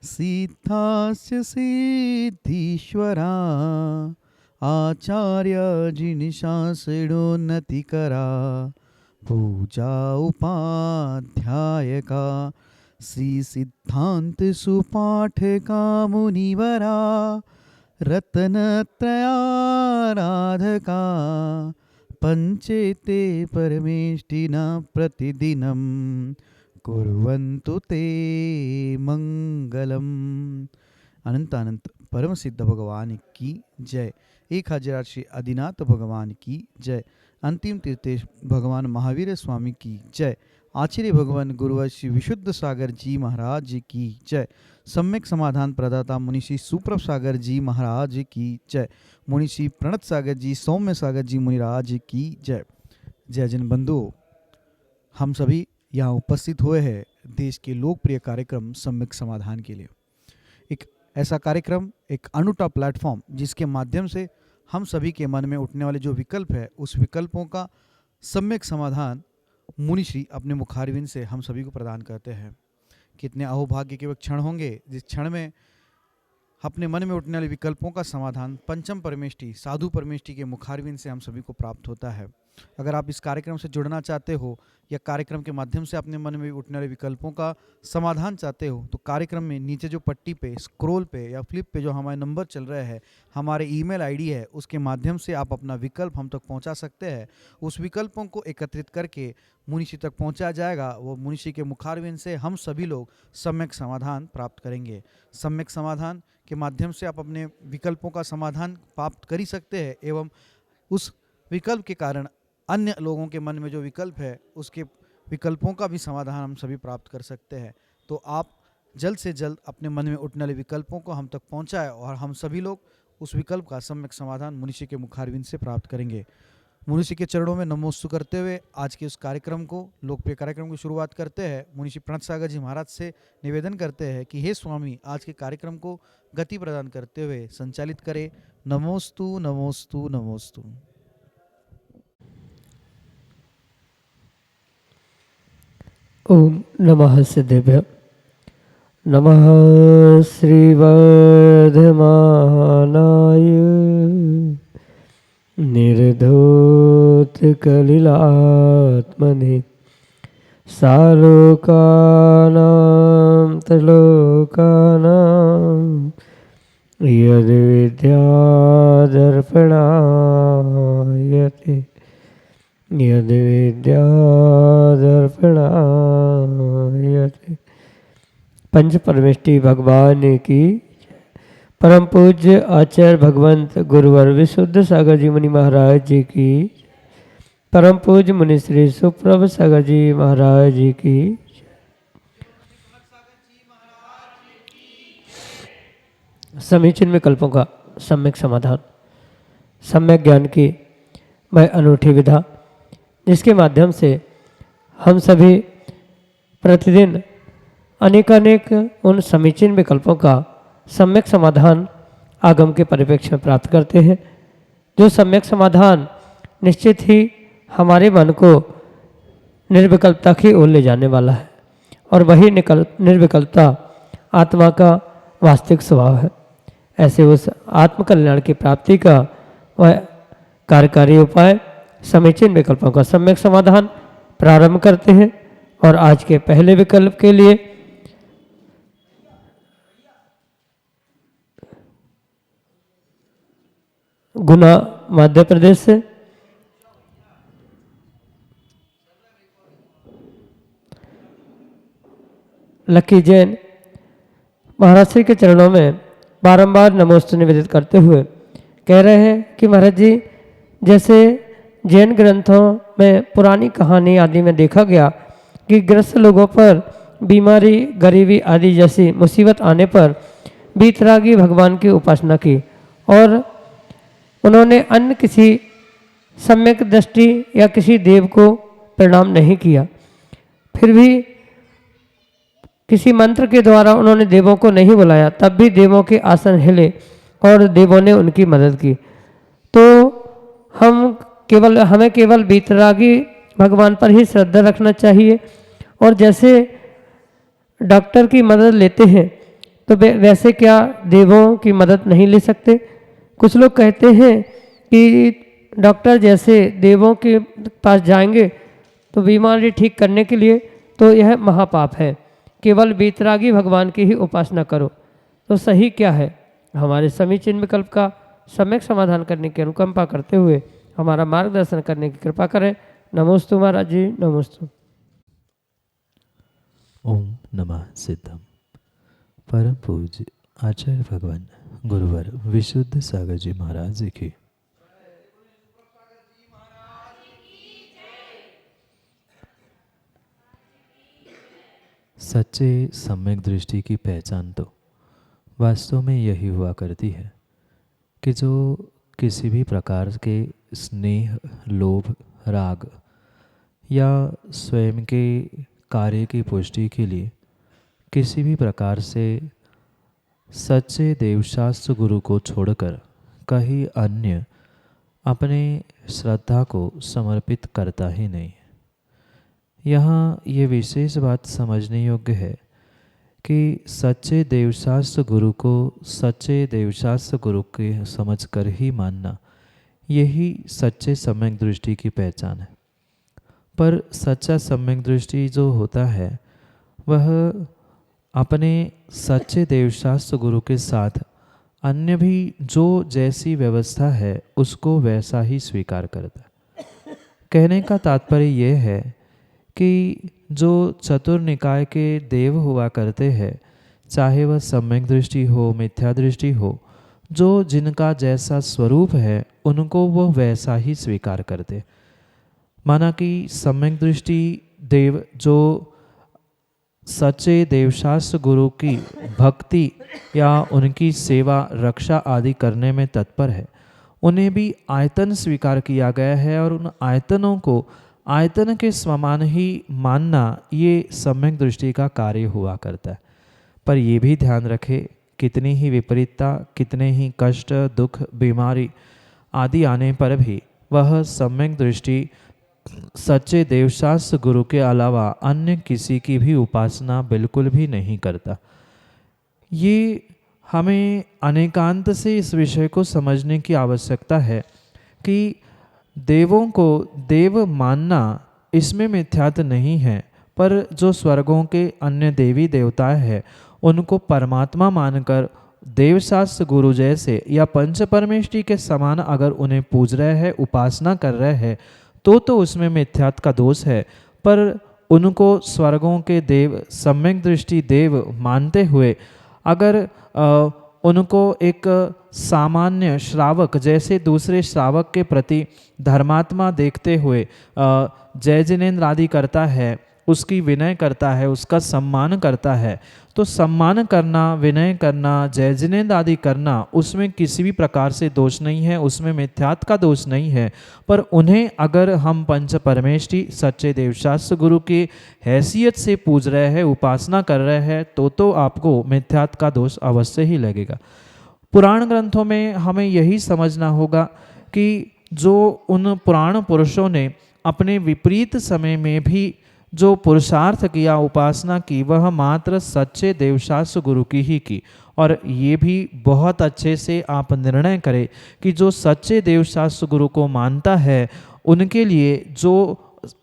सिद्धास्य सिद्धीश्वरा आचार्य जिनिशासिडोन्नतिकरा पूजा उपाध्यायका श्री सिद्धांत सुपाठका मुनिवरा रत्नत्रयाराधका पंचेते परमेष्टिना प्रतिदिनं कुर्वन्तु ते मंगलम। अनंत अनंत परम सिद्ध भगवान की जय। 1000 श्री आदिनाथ भगवान की जय। अंतिम तीर्थेश भगवान महावीर स्वामी की जय। आचार्य भगवान गुरुवर श्री विशुद्ध सागर जी महाराज की जय। सम्यक समाधान प्रदाता मुनिषि सुप्रभ सागर जी महाराज की जय। मुनिषि प्रणत सागर जी सौम्य सागर जी मुनिराज की जय। जय जन बंधुओं, हम सभी यहाँ उपस्थित हुए हैं देश के लोकप्रिय कार्यक्रम सम्यक समाधान के लिए। एक ऐसा कार्यक्रम, एक अनूठा प्लेटफॉर्म जिसके माध्यम से हम सभी के मन में उठने वाले जो विकल्प है उस विकल्पों का सम्यक समाधान मुनिश्री अपने मुखारविंद से हम सभी को प्रदान करते हैं। कितने अहोभाग्य के वह क्षण होंगे जिस क्षण में अपने मन में उठने वाले विकल्पों का समाधान पंचम परमेष्टि साधु परमेष्टि के मुखारविंद से हम सभी को प्राप्त होता है। अगर आप इस कार्यक्रम से जुड़ना चाहते हो या कार्यक्रम के माध्यम से अपने मन में उठने वाले विकल्पों का समाधान चाहते हो तो कार्यक्रम में नीचे जो पट्टी पे स्क्रॉल पे या फ्लिप पे जो हमारे नंबर चल रहे हैं, हमारे ईमेल आईडी है, उसके माध्यम से आप अपना विकल्प हम तक पहुंचा सकते हैं। उस विकल्पों को एकत्रित करके मुनिषी तक पहुंचाया जाएगा। वो मुनिषी के मुखारविंद से हम सभी लोग सम्यक समाधान प्राप्त करेंगे। सम्यक समाधान के माध्यम से आप अपने विकल्पों का समाधान प्राप्त कर ही सकते हैं एवं उस विकल्प के कारण अन्य लोगों के मन में जो विकल्प है उसके विकल्पों का भी समाधान हम सभी प्राप्त कर सकते हैं। तो आप जल्द से जल्द अपने मन में उठने वाले विकल्पों को हम तक पहुंचाएं और हम सभी लोग उस विकल्प का सम्यक समाधान मुनिषी के मुखारविंद से प्राप्त करेंगे। मुनिषी के चरणों में नमोस्तु करते हुए आज के उस कार्यक्रम को, लोकप्रिय कार्यक्रम की शुरुआत करते हैं। मुनिषी प्रणत सागर जी महाराज से निवेदन करते हैं कि हे स्वामी, आज के कार्यक्रम को गति प्रदान करते हुए संचालित करें। नमोस्तु नमोस्तु नमोस्तु। ओम नमः सिद्धेभ्य। नमः श्रीवर्धमानाय निर्धूतकलिलात्मने सालोकानां त्रिलोकानां यद्विद्यादर्पणायते यद्विद्यादर्पणायते। पंच परमेष्टि भगवान की परम पूज्य आचार्य भगवंत गुरुवर विशुद्ध सागर जी मुनि महाराज जी की, परम पूज्य मुनि श्री सुप्रभ सागर जी महाराज जी की, समीचीन विकल्पों का सम्यक समाधान, सम्यक ज्ञान की वह अनूठी विधा जिसके माध्यम से हम सभी प्रतिदिन अनेकानेक उन समीचीन विकल्पों का सम्यक समाधान आगम के परिप्रेक्ष्य में प्राप्त करते हैं। जो सम्यक समाधान निश्चित ही हमारे मन को निर्विकल्पता की ओर ले जाने वाला है और वही निर्विकल्पता आत्मा का वास्तविक स्वभाव है। ऐसे उस आत्मकल्याण की प्राप्ति का वह कार्यकारी उपाय समीचीन विकल्पों का सम्यक समाधान प्रारंभ करते हैं। और आज के पहले विकल्प के लिए गुना मध्य प्रदेश से लकी जैन महाराज के चरणों में बारंबार नमोस्तु निवेदित करते हुए कह रहे हैं कि महाराज जी, जैसे जैन ग्रंथों में पुरानी कहानी आदि में देखा गया कि ग्रस्त लोगों पर बीमारी, गरीबी आदि जैसी मुसीबत आने पर बीतरागी भगवान की उपासना की और उन्होंने अन्य किसी सम्यक दृष्टि या किसी देव को प्रणाम नहीं किया, फिर भी किसी मंत्र के द्वारा उन्होंने देवों को नहीं बुलाया, तब भी देवों के आसन हिले और देवों ने उनकी मदद की। तो हमें केवल बीतरागी भगवान पर ही श्रद्धा रखना चाहिए और जैसे डॉक्टर की मदद लेते हैं तो वैसे क्या देवों की मदद नहीं ले सकते? कुछ लोग कहते हैं कि डॉक्टर जैसे देवों के पास जाएंगे तो बीमारी ठीक करने के लिए, तो यह महापाप है, केवल वीतरागी भगवान की ही उपासना करो। तो सही क्या है? हमारे समीचीन विकल्प का सम्यक समाधान करने की अनुकंपा करते हुए हमारा मार्गदर्शन करने की कृपा करें। नमोस्तु महाराज जी, नमोस्तु। ओम नमः सिद्धम। परम पूज्य आचार्य भगवान गुरुवर विशुद्ध सागर जी महाराज की सच्चे सम्यक दृष्टि की पहचान तो वास्तव में यही हुआ करती है कि जो किसी भी प्रकार के स्नेह, लोभ, राग या स्वयं के कार्य की पुष्टि के लिए किसी भी प्रकार से सच्चे देवशास्त्र गुरु को छोड़कर कहीं अन्य अपने श्रद्धा को समर्पित करता ही नहीं। यहाँ ये विशेष बात समझने योग्य है कि सच्चे देवशास्त्र गुरु को सच्चे देवशास्त्र गुरु के समझकर ही मानना, यही सच्चे सम्यक दृष्टि की पहचान है। पर सच्चा सम्यक दृष्टि जो होता है वह अपने सच्चे देवशास्त्र गुरु के साथ अन्य भी जो जैसी व्यवस्था है उसको वैसा ही स्वीकार करता है। कहने का तात्पर्य यह है कि जो चतुर निकाय के देव हुआ करते हैं, चाहे वह सम्यक दृष्टि हो, मिथ्या दृष्टि हो, जो जिनका जैसा स्वरूप है उनको वह वैसा ही स्वीकार करते। माना कि सम्यक दृष्टि देव जो सच्चे देवशास्त्र गुरु की भक्ति या उनकी सेवा, रक्षा आदि करने में तत्पर है, उन्हें भी आयतन स्वीकार किया गया है और उन आयतनों को आयतन के समान ही मानना ये सम्यक दृष्टि का कार्य हुआ करता है। पर ये भी ध्यान रखे, कितनी ही विपरीतता, कितने ही कष्ट, दुख, बीमारी आदि आने पर भी वह सम्यक दृष्टि सच्चे देवशास्त्र गुरु के अलावा अन्य किसी की भी उपासना बिल्कुल भी नहीं करता। ये हमें अनेकांत से इस विषय को समझने की आवश्यकता है कि देवों को देव मानना इसमें मिथ्यात्व नहीं है, पर जो स्वर्गों के अन्य देवी देवता है उनको परमात्मा मानकर देवशास्त्र गुरु जैसे या पंच परमेष्टि के समान अगर उन्हें पूज रहे हैं, उपासना कर रहे हैं, तो उसमें मिथ्यात्व का दोष है। पर उनको स्वर्गों के देव, सम्यक दृष्टि देव मानते हुए अगर उनको एक सामान्य श्रावक जैसे दूसरे श्रावक के प्रति धर्मात्मा देखते हुए जय जिनेन्द्र आदि करता है, उसकी विनय करता है, उसका सम्मान करता है, तो सम्मान करना, विनय करना, जय जिनेन्द्र आदि करना उसमें किसी भी प्रकार से दोष नहीं है, उसमें मिथ्यात्व का दोष नहीं है। पर उन्हें अगर हम पंच परमेष्टि सच्चे देवशास्त्र गुरु की हैसियत से पूज रहे हैं, उपासना कर रहे हैं, तो आपको मिथ्यात्व का दोष अवश्य ही लगेगा। पुराण ग्रंथों में हमें यही समझना होगा कि जो उन पुराण पुरुषों ने अपने विपरीत समय में भी जो पुरुषार्थ किया, उपासना की, वह मात्र सच्चे देवशास्त्र गुरु की ही की। और ये भी बहुत अच्छे से आप निर्णय करें कि जो सच्चे देवशास्त्र गुरु को मानता है उनके लिए जो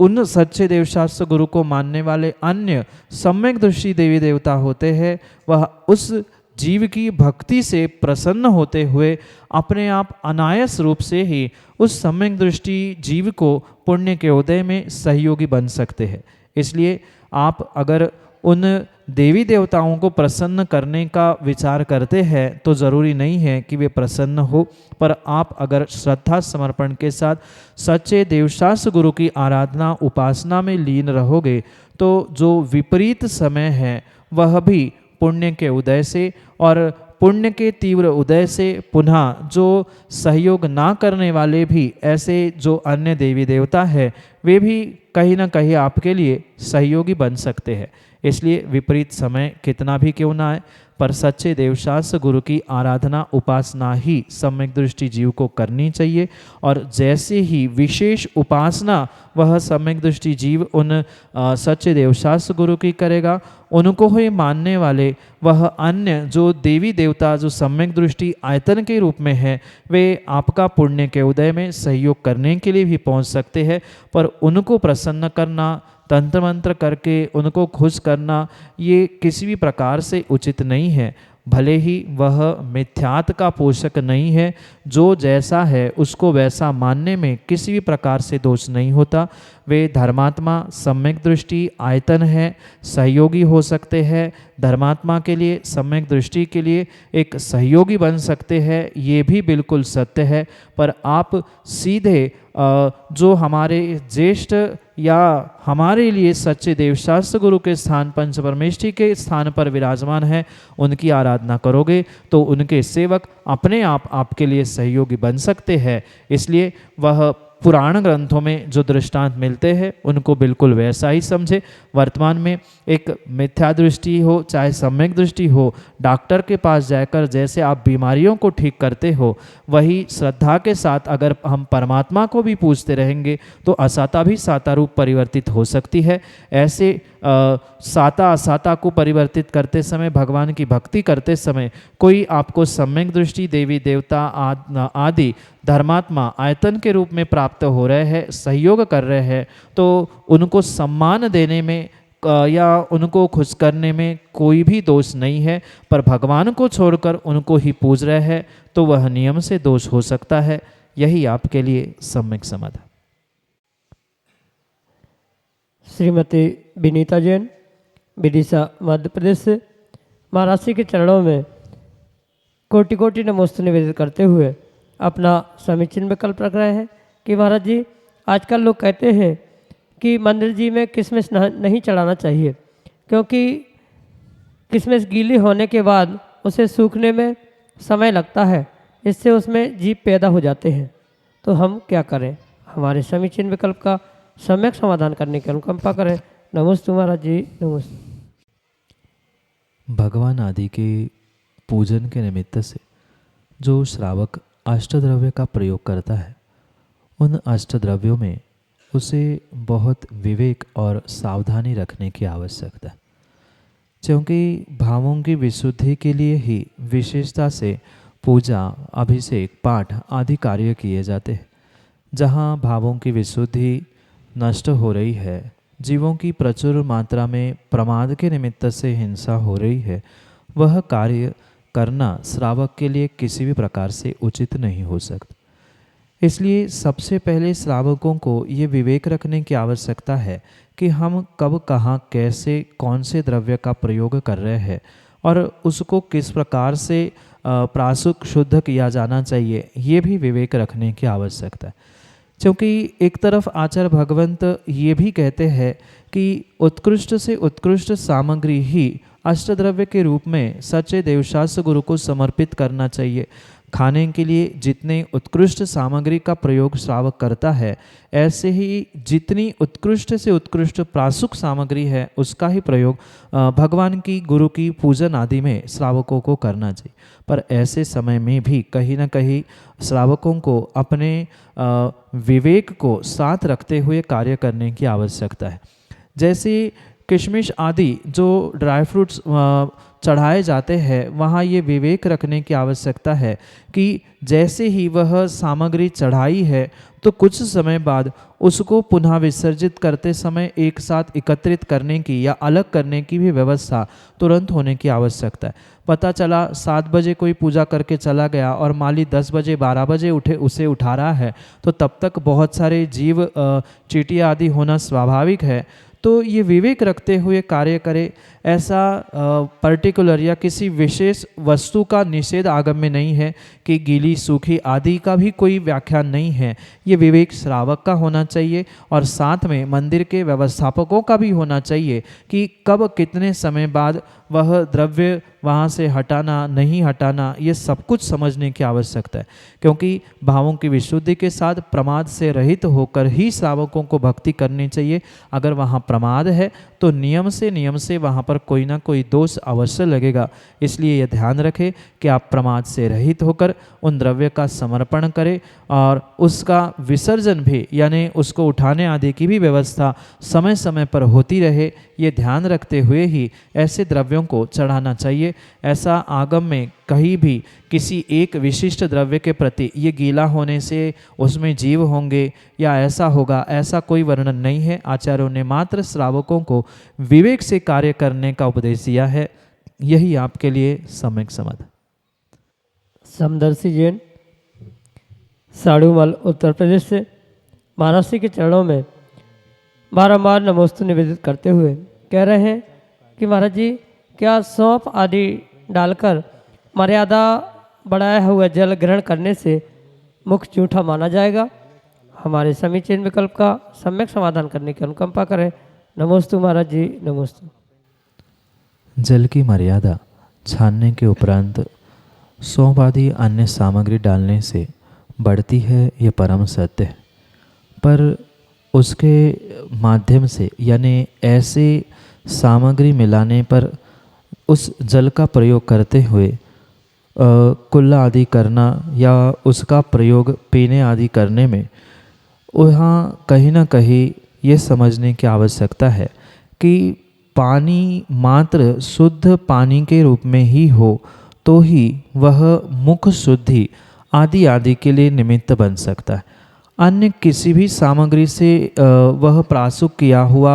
उन सच्चे देवशास्त्र गुरु को मानने वाले अन्य सम्यक दृष्टि देवी देवता होते हैं, वह उस जीव की भक्ति से प्रसन्न होते हुए अपने आप अनायास रूप से ही उस सम्यक दृष्टि जीव को पुण्य के उदय में सहयोगी बन सकते हैं। इसलिए आप अगर उन देवी देवताओं को प्रसन्न करने का विचार करते हैं तो ज़रूरी नहीं है कि वे प्रसन्न हो, पर आप अगर श्रद्धा समर्पण के साथ सच्चे देवशास्त्र गुरु की आराधना, उपासना में लीन रहोगे तो जो विपरीत समय है वह भी पुण्य के उदय से और पुण्य के तीव्र उदय से पुनः जो सहयोग ना करने वाले भी ऐसे जो अन्य देवी देवता है वे भी कहीं ना कहीं आपके लिए सहयोगी बन सकते हैं। इसलिए विपरीत समय कितना भी क्यों ना आए, पर सच्चे देवशास्त्र गुरु की आराधना, उपासना ही सम्यक दृष्टि जीव को करनी चाहिए। और जैसे ही विशेष उपासना वह सम्यक दृष्टि जीव उन सच्चे देवशास्त्र गुरु की करेगा, उनको ही मानने वाले वह अन्य जो देवी देवता जो सम्यक दृष्टि आयतन के रूप में है, वे आपका पुण्य के उदय में सहयोग करने के लिए भी पहुंच सकते हैं, पर उनको प्रसन्न करना, तंत्र मंत्र करके उनको खुश करना, ये किसी भी प्रकार से उचित नहीं है। भले ही वह मिथ्यात का पोषक नहीं है, जो जैसा है उसको वैसा मानने में किसी भी प्रकार से दोष नहीं होता। वे धर्मात्मा सम्यक दृष्टि आयतन है, सहयोगी हो सकते हैं, धर्मात्मा के लिए सम्यक दृष्टि के लिए एक सहयोगी बन सकते हैं, ये भी बिल्कुल सत्य है। पर आप सीधे जो हमारे ज्येष्ठ या हमारे लिए सच्चे देवशास्त्र गुरु के स्थान पंच परमेष्ठी के स्थान पर विराजमान है, उनकी आराधना करोगे तो उनके सेवक अपने आप आपके लिए सहयोगी बन सकते हैं। इसलिए वह पुराण ग्रंथों में जो दृष्टांत मिलते हैं उनको बिल्कुल वैसा ही समझे। वर्तमान में एक मिथ्या दृष्टि हो चाहे सम्यक दृष्टि हो, डॉक्टर के पास जाकर जैसे आप बीमारियों को ठीक करते हो, वही श्रद्धा के साथ अगर हम परमात्मा को भी पूजते रहेंगे तो असाता भी साता रूप परिवर्तित हो सकती है। ऐसे साता असाता को परिवर्तित करते समय, भगवान की भक्ति करते समय कोई आपको सम्यक दृष्टि देवी देवता आदि धर्मात्मा आयतन के रूप में प्राप्त हो रहे हैं, सहयोग कर रहे हैं, तो उनको सम्मान देने में या उनको खुश करने में कोई भी दोष नहीं है। पर भगवान को छोड़कर उनको ही पूज रहे हैं तो वह नियम से दोष हो सकता है। यही आपके लिए सम्यक समाधान। श्रीमती विनीता जैन, विदिशा मध्य प्रदेश से, महाराज जी के चरणों में कोटि कोटि नमोस्तु निवेदित करते हुए अपना समीचीन विकल्प रख रहे हैं कि महाराज जी, आजकल लोग कहते हैं कि मंदिर जी में किशमिश नहीं चढ़ाना चाहिए, क्योंकि किशमिश गीली होने के बाद उसे सूखने में समय लगता है, इससे उसमें जीव पैदा हो जाते हैं। तो हम क्या करें? हमारे समीचीन विकल्प का सम्यक समाधान करने की अनुकंपा करें। नमस्ते महाराज जी, नमस्ते। भगवान आदि के पूजन के निमित्त से जो श्रावक अष्टद्रव्य का प्रयोग करता है, उन अष्टद्रव्यों में उसे बहुत विवेक और सावधानी रखने की आवश्यकता है, क्योंकि भावों की विशुद्धि के लिए ही विशेषता से पूजा, अभिषेक, पाठ आदि कार्य किए जाते हैं। जहाँ भावों की विशुद्धि नष्ट हो रही है, जीवों की प्रचुर मात्रा में प्रमाद के निमित्त से हिंसा हो रही है, वह कार्य करना श्रावक के लिए किसी भी प्रकार से उचित नहीं हो सकता। इसलिए सबसे पहले श्रावकों को ये विवेक रखने की आवश्यकता है कि हम कब, कहाँ, कैसे, कौन से द्रव्य का प्रयोग कर रहे हैं और उसको किस प्रकार से प्रासुक शुद्ध किया जाना चाहिए, ये भी विवेक रखने की आवश्यकता है। क्योंकि एक तरफ आचार्य भगवंत ये भी कहते हैं कि उत्कृष्ट से उत्कृष्ट सामग्री ही अष्टद्रव्य के रूप में सच्चे देवशास्त्र गुरु को समर्पित करना चाहिए। खाने के लिए जितने उत्कृष्ट सामग्री का प्रयोग श्रावक करता है, ऐसे ही जितनी उत्कृष्ट से उत्कृष्ट प्रासुक सामग्री है उसका ही प्रयोग भगवान की, गुरु की पूजन आदि में श्रावकों को करना चाहिए। पर ऐसे समय में भी कहीं न कहीं श्रावकों को अपने विवेक को साथ रखते हुए कार्य करने की आवश्यकता है। जैसे किशमिश आदि जो ड्राई फ्रूट्स चढ़ाए जाते हैं, वहाँ ये विवेक रखने की आवश्यकता है कि जैसे ही वह सामग्री चढ़ाई है तो कुछ समय बाद उसको पुनः विसर्जित करते समय एक साथ एकत्रित करने की या अलग करने की भी व्यवस्था तुरंत होने की आवश्यकता है। पता चला 7 बजे कोई पूजा करके चला गया और माली 10 बजे 12 बजे उसे उठा रहा है, तो तब तक बहुत सारे जीव चींटी आदि होना स्वाभाविक है। तो ये विवेक रखते हुए कार्य करे। ऐसा पर्टिकुलर या किसी विशेष वस्तु का निषेध आगम में नहीं है कि गीली, सूखी आदि का भी कोई व्याख्यान नहीं है। ये विवेक श्रावक का होना चाहिए और साथ में मंदिर के व्यवस्थापकों का भी होना चाहिए कि कब, कितने समय बाद वह द्रव्य वहाँ से हटाना नहीं हटाना, ये सब कुछ समझने की आवश्यकता है। क्योंकि भावों की विशुद्धि के साथ प्रमाद से रहित होकर ही श्रावकों को भक्ति करनी चाहिए। अगर वहाँ प्रमाद है तो नियम से वहाँ पर कोई ना कोई दोष अवश्य लगेगा। इसलिए यह ध्यान रखें कि आप प्रमाद से रहित होकर उन द्रव्य का समर्पण करें और उसका विसर्जन भी यानी उसको उठाने आदि की भी व्यवस्था समय समय पर होती रहे, ये ध्यान रखते हुए ही ऐसे द्रव्यों को चढ़ाना चाहिए। ऐसा आगम में कहीं भी किसी एक विशिष्ट द्रव्य के प्रति ये गीला होने से उसमें जीव होंगे या ऐसा होगा, ऐसा कोई वर्णन नहीं है। आचार्यों ने मात्र श्रावकों को विवेक से कार्य करने का उपदेश दिया है। यही आपके लिए सम्यक समाधान। समदर्शी जैन साड़ूमल उत्तर प्रदेश से महाराज जी के चरणों में बारंबार नमोस्तु निवेदित करते हुए कह रहे हैं कि महाराज जी क्या सौंफ आदि डालकर मर्यादा बढ़ाया हुआ जल ग्रहण करने से मुख जूठा माना जाएगा? हमारे समीचीन विकल्प का सम्यक समाधान करने की अनुकंपा करें। नमोस्तु महाराज जी, नमोस्तु। जल की मर्यादा छानने के उपरांत सौंफ आदि अन्य सामग्री डालने से बढ़ती है, यह परम सत्य है। पर उसके माध्यम से यानी ऐसे सामग्री मिलाने पर उस जल का प्रयोग करते हुए कुल्ला आदि करना या उसका प्रयोग पीने आदि करने में वहाँ कहीं ना कहीं ये समझने की आवश्यकता है कि पानी मात्र शुद्ध पानी के रूप में ही हो तो ही वह मुख शुद्धि आदि आदि के लिए निमित्त बन सकता है। अन्य किसी भी सामग्री से वह प्रासुक किया हुआ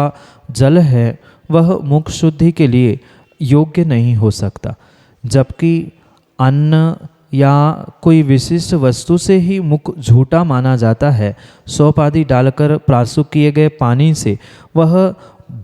जल है वह मुख शुद्धि के लिए योग्य नहीं हो सकता। जबकि अन्न या कोई विशिष्ट वस्तु से ही मुख झूठा माना जाता है। सौंफ आदि डालकर प्रासुक किए गए पानी से वह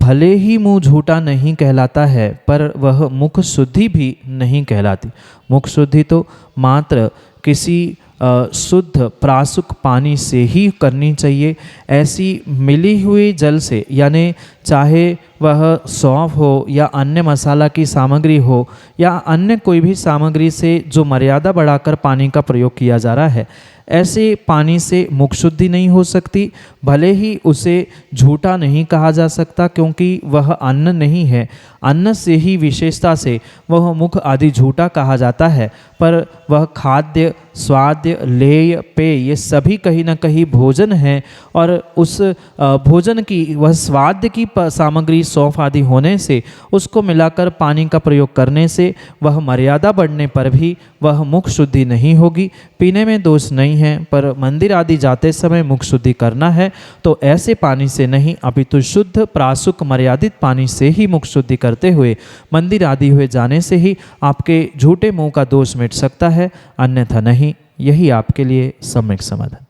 भले ही मुँह झूठा नहीं कहलाता है पर वह मुख शुद्धि भी नहीं कहलाती। मुख शुद्धि तो मात्र किसी शुद्ध प्रासुक पानी से ही करनी चाहिए। ऐसी मिली हुई जल से यानी चाहे वह सौंफ हो या अन्य मसाला की सामग्री हो या अन्य कोई भी सामग्री से जो मर्यादा बढ़ाकर पानी का प्रयोग किया जा रहा है, ऐसे पानी से मुख शुद्धि नहीं हो सकती। भले ही उसे झूठा नहीं कहा जा सकता क्योंकि वह अन्न नहीं है। अन्न से ही विशेषता से वह मुख आदि झूठा कहा जाता है, पर वह खाद्य स्वाद्य लेय पेय ये सभी कहीं ना कहीं भोजन है और उस भोजन की वह स्वाद्य की सामग्री सौंफ आदि होने से उसको मिलाकर पानी का प्रयोग करने से वह मर्यादा बढ़ने पर भी वह मुख शुद्धि नहीं होगी। पीने में दोष नहीं है पर मंदिर आदि जाते समय मुख शुद्धि करना है तो ऐसे पानी से नहीं अपितु शुद्ध प्रासुक मर्यादित पानी से ही मुख शुद्धि करते हुए मंदिर आदि हुए जाने से ही आपके झूठे मुंह का दोष मिट सकता है, अन्यथा नहीं। यही आपके लिए सम्यक समाधान।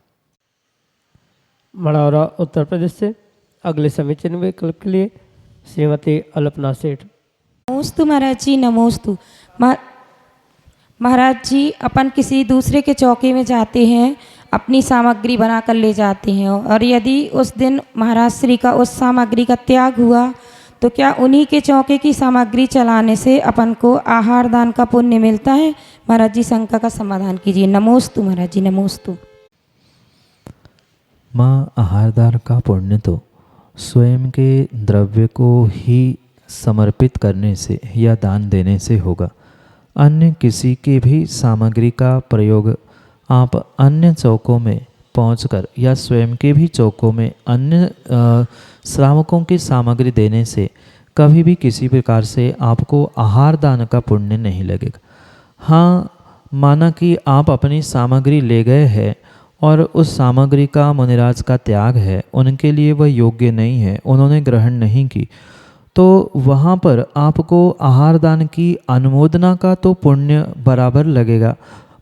मड़ौरा उत्तर प्रदेश से अगले समीचीन विकल्प के लिए श्रीमती अल्पना सेठ। नमोस्तु महाराज जी, नमोस्तु। महाराज जी अपन किसी दूसरे के चौके में जाते हैं, अपनी सामग्री बनाकर ले जाते हैं और यदि उस दिन महाराज श्री का उस सामग्री का त्याग हुआ तो क्या उन्हीं के चौके की सामग्री चलाने से अपन को आहार दान का पुण्य मिलता है? महाराज जी शंका का समाधान कीजिए। नमोस्तु महाराज जी, नमोस्तु। माँ, आहार दान का पुण्य तो स्वयं के द्रव्य को ही समर्पित करने से या दान देने से होगा। अन्य किसी की भी सामग्री का प्रयोग आप अन्य चौकों में पहुंचकर या स्वयं के भी चौकों में अन्य श्रावकों की सामग्री देने से कभी भी किसी प्रकार से आपको आहार दान का पुण्य नहीं लगेगा। हाँ, माना कि आप अपनी सामग्री ले गए हैं और उस सामग्री का मुनिराज का त्याग है, उनके लिए वह योग्य नहीं है, उन्होंने ग्रहण नहीं की, तो वहाँ पर आपको आहार दान की अनुमोदना का तो पुण्य बराबर लगेगा।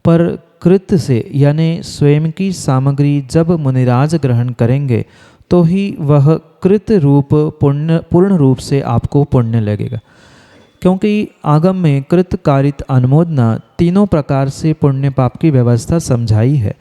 पर कृत से यानी स्वयं की सामग्री जब मुनिराज ग्रहण करेंगे तो ही वह कृत रूप पुण्य पूर्ण रूप से आपको पुण्य लगेगा। क्योंकि आगम में कृत कारित अनुमोदना तीनों प्रकार से पुण्य पाप की व्यवस्था समझाई है।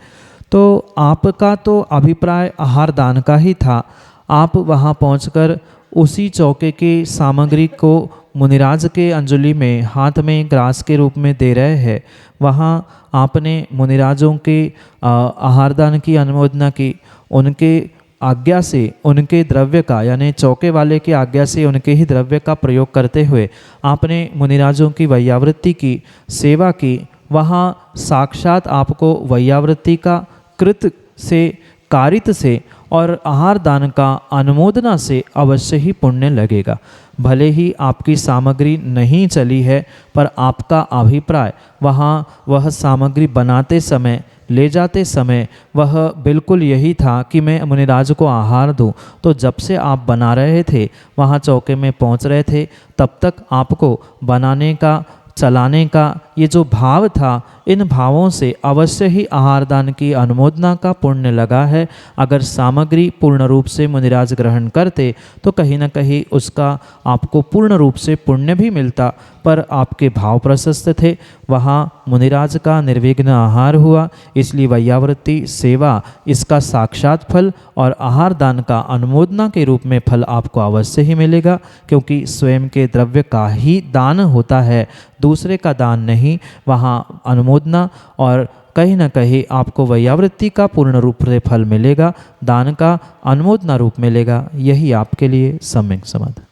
तो आपका तो अभिप्राय आहार दान का ही था। आप वहाँ पहुँचकर उसी चौके की सामग्री को मुनिराज के अंजलि में हाथ में ग्रास के रूप में दे रहे हैं, वहाँ आपने मुनिराजों के आहारदान की अनुमोदना की। उनके आज्ञा से उनके द्रव्य का, यानी चौके वाले की आज्ञा से उनके ही द्रव्य का प्रयोग करते हुए आपने मुनिराजों की वैयावृत्ति की सेवा की। वहाँ साक्षात आपको वैयावृत्ति का कृत से, कारित से और आहार दान का अनुमोदना से अवश्य ही पुण्य लगेगा। भले ही आपकी सामग्री नहीं चली है, पर आपका अभिप्राय वहाँ वह सामग्री बनाते समय, ले जाते समय वह बिल्कुल यही था कि मैं मुनिराज को आहार दूं। तो जब से आप बना रहे थे, वहाँ चौके में पहुँच रहे थे, तब तक आपको बनाने का, चलाने का ये जो भाव था, इन भावों से अवश्य ही आहार दान की अनुमोदना का पुण्य लगा है। अगर सामग्री पूर्ण रूप से मुनिराज ग्रहण करते तो कहीं न कहीं उसका आपको पूर्ण रूप से पुण्य भी मिलता, पर आपके भाव प्रशस्त थे। वहाँ मुनिराज का निर्विघ्न आहार हुआ, इसलिए वैयावृत्ति सेवा इसका साक्षात फल और आहार दान का अनुमोदना के रूप में फल आपको अवश्य ही मिलेगा, क्योंकि स्वयं के द्रव्य का ही दान होता है, दूसरे का दान नहीं। वहाँ अनुमोदना और कहीं न कहीं आपको वैयावृत्ति का पूर्ण रूप से फल मिलेगा, दान का अनुमोदना रूप मिलेगा। यही आपके लिए सम्यक समाधान।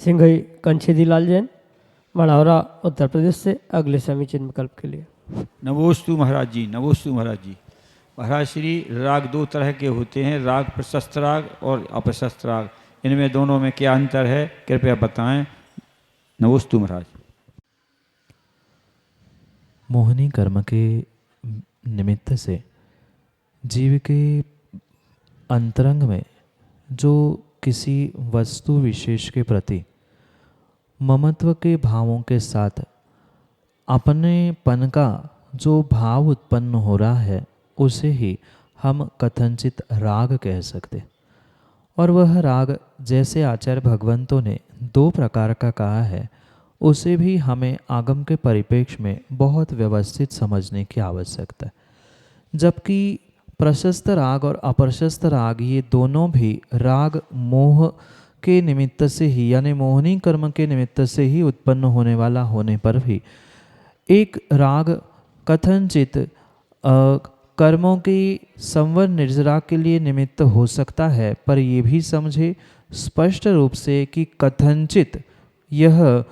सिंघई कंछेदीलाल जैन, मढ़ौरा उत्तर प्रदेश से अगले समीचीन विकल्प के लिए। नमोस्तु महाराज जी, नमोस्तु महाराज जी। महाराज श्री, राग दो तरह के होते हैं, राग प्रशस्त राग और अप्रशस्त राग। इनमें दोनों में क्या अंतर है, कृपया बताएं। नमोस्तु महाराज। मोहिनी कर्म के निमित्त से जीव के अंतरंग में जो किसी वस्तु विशेष के प्रति ममत्व के भावों के साथ अपनेपन का जो भाव उत्पन्न हो रहा है, उसे ही हम कथनचित राग कह सकते। और वह राग जैसे आचार्य भगवंतों ने दो प्रकार का कहा है, उसे भी हमें आगम के परिप्रेक्ष्य में बहुत व्यवस्थित समझने की आवश्यकता है। जबकि प्रशस्त राग और अप्रशस्त राग, ये दोनों भी राग मोह के निमित्त से ही, यानी मोहनी कर्म के निमित्त से ही उत्पन्न होने वाला होने पर भी एक राग कथनचित कर्मों की संवर निर्जरा के लिए निमित्त हो सकता है, पर ये भी समझे स्पष्ट रूप से कि कथनचित यह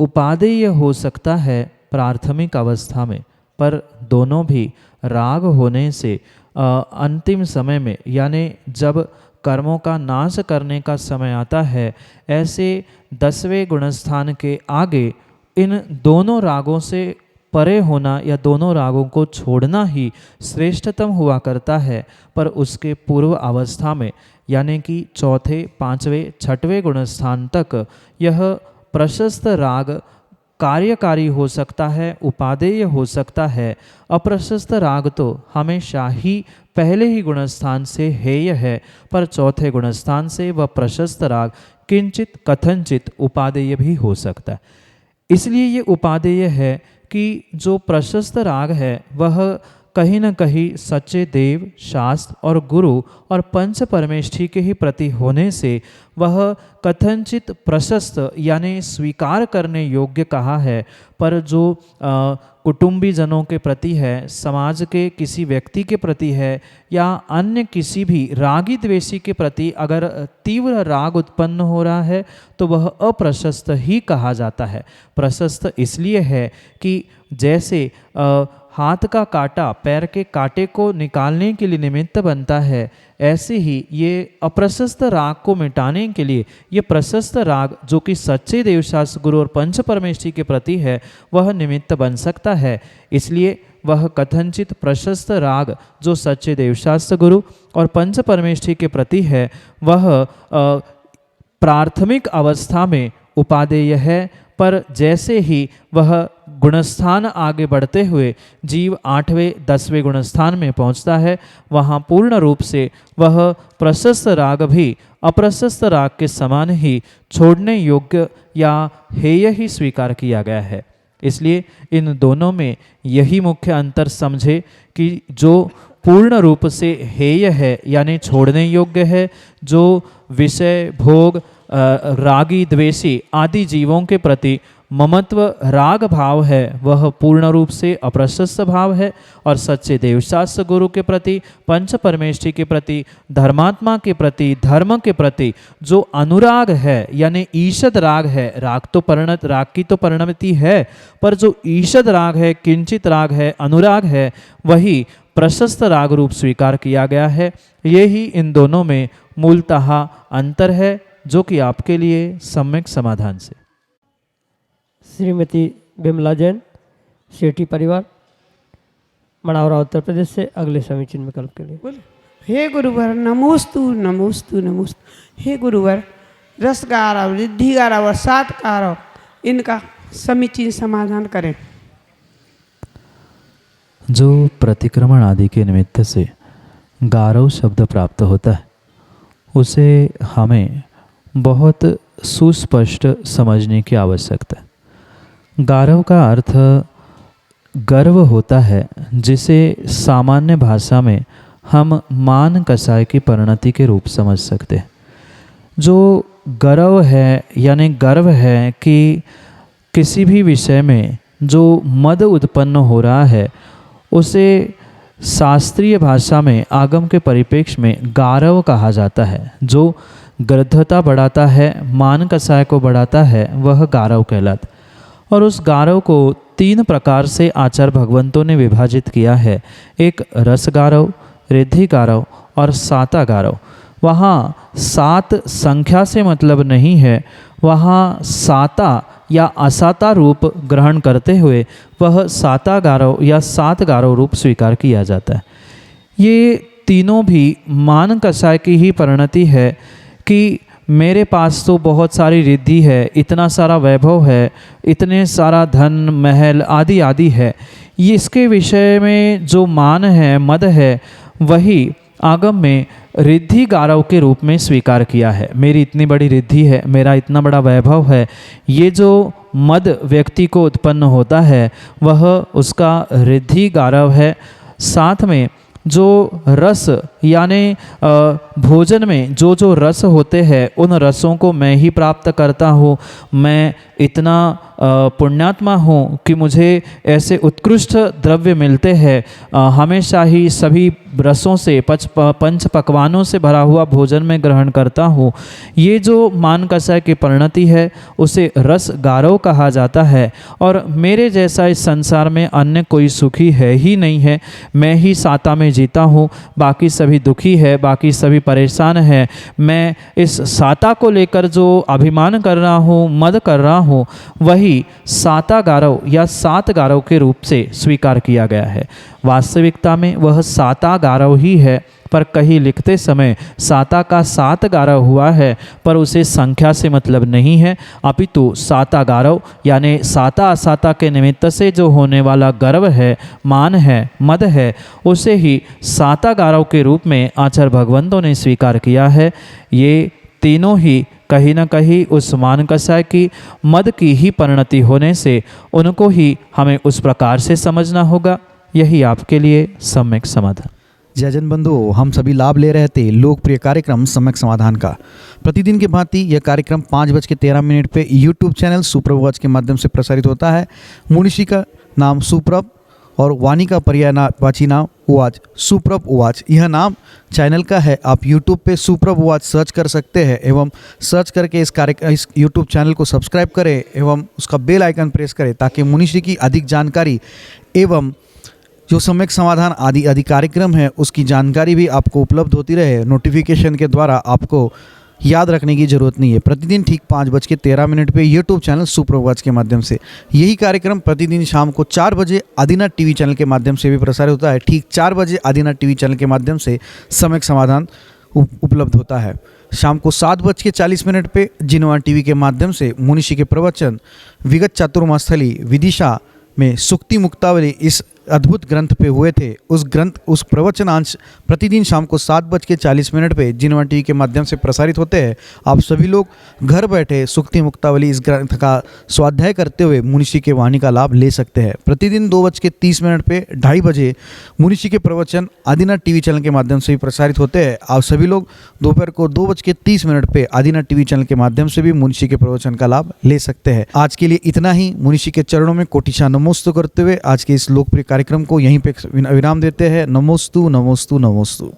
उपादेय हो सकता है प्राथमिक अवस्था में, पर दोनों भी राग होने से अंतिम समय में, यानी जब कर्मों का नाश करने का समय आता है, ऐसे 10वें गुणस्थान के आगे इन दोनों रागों से परे होना या दोनों रागों को छोड़ना ही श्रेष्ठतम हुआ करता है। पर उसके पूर्व अवस्था में, यानी कि चौथे, पांचवें, छठवें गुणस्थान तक यह प्रशस्त राग कार्यकारी हो सकता है, उपादेय हो सकता है। अप्रशस्त राग तो हमेशा ही पहले ही गुणस्थान से हेय है, पर चौथे गुणस्थान से वह प्रशस्त राग किंचित कथनचित उपादेय भी हो सकता है। इसलिए ये उपादेय है कि जो प्रशस्त राग है वह कहीं न कहीं सच्चे देव, शास्त्र और गुरु और पंच परमेष्ठी के ही प्रति होने से वह कथनचित प्रशस्त यानी स्वीकार करने योग्य कहा है। पर जो कुटुंबी जनों के प्रति है, समाज के किसी व्यक्ति के प्रति है, या अन्य किसी भी रागी द्वेषी के प्रति अगर तीव्र राग उत्पन्न हो रहा है तो वह अप्रशस्त ही कहा जाता है। प्रशस्त इसलिए है कि जैसे हाथ का कांटा पैर के कांटे को निकालने के लिए निमित्त बनता है, ऐसे ही ये अप्रशस्त राग को मिटाने के लिए ये प्रशस्त राग जो कि सच्चे देवशास्त्र गुरु और पंच परमेष्ठी के प्रति है वह निमित्त बन सकता है। इसलिए वह कथनचित प्रशस्त राग जो सच्चे देवशास्त्र गुरु और पंच परमेष्ठी के प्रति है वह प्राथमिक अवस्था में उपादेय है। पर जैसे ही वह गुणस्थान आगे बढ़ते हुए जीव 8वें 10वें गुणस्थान में पहुंचता है, वहाँ पूर्ण रूप से वह प्रशस्त राग भी अप्रशस्त राग के समान ही छोड़ने योग्य या हेय ही स्वीकार किया गया है। इसलिए इन दोनों में यही मुख्य अंतर समझे कि जो पूर्ण रूप से हेय है यानी छोड़ने योग्य है, जो विषय भोग रागी द्वेषी आदि जीवों के प्रति ममत्व राग भाव है वह पूर्ण रूप से अप्रशस्त भाव है, और सच्चे देवशास्त्र गुरु के प्रति, पंच परमेष्ठी के प्रति, धर्मात्मा के प्रति, धर्म के प्रति जो अनुराग है यानी ईषद राग है, राग की तो परिणति है, पर जो ईषद राग है, किंचित राग है, अनुराग है, वही प्रशस्त राग रूप स्वीकार किया गया है। ये ही इन दोनों में मूलतः अंतर है, जो कि आपके लिए सम्यक समाधान से। श्रीमती बिमला जैन, सेठी परिवार, मनावरा उत्तर प्रदेश से अगले समीचीन विकल्प के लिए। हे गुरुवर नमोस्तु नमोस्तु नमोस्तु। हे गुरुवर रस गारव, रिद्धि गारव और सात गारव, इनका समीचीन समाधान करें। जो प्रतिक्रमण आदि के निमित्त से गारव शब्द प्राप्त होता है उसे हमें बहुत सुस्पष्ट समझने की आवश्यकता है। गारव का अर्थ गर्व होता है, जिसे सामान्य भाषा में हम मान कषाय की परिणति के रूप समझ सकते हैं। जो गर्व है यानी गर्व है कि किसी भी विषय में जो मद उत्पन्न हो रहा है उसे शास्त्रीय भाषा में आगम के परिप्रेक्ष्य में गारव कहा जाता है। जो गृद्धता बढ़ाता है, मान कषाय को बढ़ाता है, वह गारव कहलाता। और उस गारव को 3 प्रकार से आचार्य भगवंतों ने विभाजित किया है। एक रस गारव, रिद्धि गारव और साता गारव। वहाँ 7 संख्या से मतलब नहीं है, वहाँ साता या असाता रूप ग्रहण करते हुए वह साता गारव या 7 गारव रूप स्वीकार किया जाता है। ये तीनों भी मान कषाय की ही परिणति है कि मेरे पास तो बहुत सारी रिद्धि है, इतना सारा वैभव है, इतने सारा धन महल आदि आदि है। ये इसके विषय में जो मान है, मद है, वही आगम में रिद्धि गारव के रूप में स्वीकार किया है। मेरी इतनी बड़ी रिद्धि है, मेरा इतना बड़ा वैभव है, ये जो मद व्यक्ति को उत्पन्न होता है वह उसका रिद्धि गारव है। साथ में जो रस यानी भोजन में जो जो रस होते हैं उन रसों को मैं ही प्राप्त करता हूँ। मैं इतना पुण्यात्मा हूँ कि मुझे ऐसे उत्कृष्ट द्रव्य मिलते हैं। हमेशा ही सभी रसों से पंच पकवानों से भरा हुआ भोजन में ग्रहण करता हूँ। ये जो मान कषाय की परिणति है उसे रस गारव कहा जाता है। और मेरे जैसा इस संसार में अन्य कोई सुखी है ही नहीं है। मैं ही साता में जीता हूँ, बाकी सभी दुखी है, बाकी सभी परेशान है। मैं इस साता को लेकर जो अभिमान कर रहा हूँ, मद कर रहा हूँ, वही साता गारव या 7 गारव के रूप से स्वीकार किया गया है। वास्तविकता में वह साता गारव ही है, पर कहीं लिखते समय साता का 7 गारव हुआ है, पर उसे संख्या से मतलब नहीं है, अपितु साता गारव यानी साता असाता के निमित्त से जो होने वाला गर्व है, मान है, मद है, उसे ही साता गारव के रूप में आचार्य भगवंतों ने स्वीकार किया है। ये तीनों ही कहीं न कहीं उस मान कषाय की, मद की ही परिणति होने से उनको ही हमें उस प्रकार से समझना होगा। यही आपके लिए सम्यक समाधान। जय जन बंधुओं, हम सभी लाभ ले रहे थे लोकप्रिय कार्यक्रम सम्यक समाधान का। प्रतिदिन की भांति यह कार्यक्रम 5:13 पे यूट्यूब चैनल सुप्रभ वाच के माध्यम से प्रसारित होता है। मुनिषी का नाम सुप्रभ और वाणी का पर्यायवाची नाम उवाच, सुप्रभ उवाच यह नाम चैनल का है। आप यूट्यूब पे सुप्रभ उवाच सर्च कर सकते हैं एवं सर्च करके इस यूट्यूब चैनल को सब्सक्राइब करें एवं उसका बेल आइकन प्रेस करें, ताकि मुनिषी की अधिक जानकारी एवं जो सम्यक समाधान आदि कार्यक्रम है उसकी जानकारी भी आपको उपलब्ध होती रहे। नोटिफिकेशन के द्वारा आपको याद रखने की ज़रूरत नहीं है। प्रतिदिन ठीक 5:13 पे यूट्यूब चैनल सुप्रभ वाच के माध्यम से यही कार्यक्रम प्रतिदिन शाम को 4 बजे आदिनाथ टीवी चैनल के माध्यम से भी प्रसारित होता है। ठीक 4 बजे आदिनाथ टीवी चैनल के माध्यम से सम्यक समाधान उपलब्ध होता है। शाम को 7:40 पे जिनवान टीवी के माध्यम से मुनिषी के प्रवचन विगत चातुर्मास्थली विदिशा में सुक्ति मुक्तावली इस अद्भुत ग्रंथ पे हुए थे, उस प्रवचनांश प्रतिदिन शाम को 7:40 पे जिनवा टीवी के माध्यम से प्रसारित होते हैं। आप सभी लोग घर बैठे सुक्ति मुक्तावली इस ग्रंथ का स्वाध्याय करते हुए मुनिषी के वाणी का लाभ ले सकते हैं। प्रतिदिन 2:30 पे 2:30 बजे मुनिषी के प्रवचन आदिनाथ टीवी चैनल के माध्यम से भी प्रसारित होते हैं। आप सभी लोग दोपहर को 2:30 पे आदिनाथ टीवी चैनल के माध्यम से भी मुनिषी के प्रवचन का लाभ ले सकते हैं। आज के लिए इतना ही। मुनिषी के चरणों में कोटिशा नमोस्तु करते हुए आज के इस लोकप्रिय कार्यक्रम को यहीं पे विराम देते हैं। नमोस्तु नमोस्तु नमोस्तु।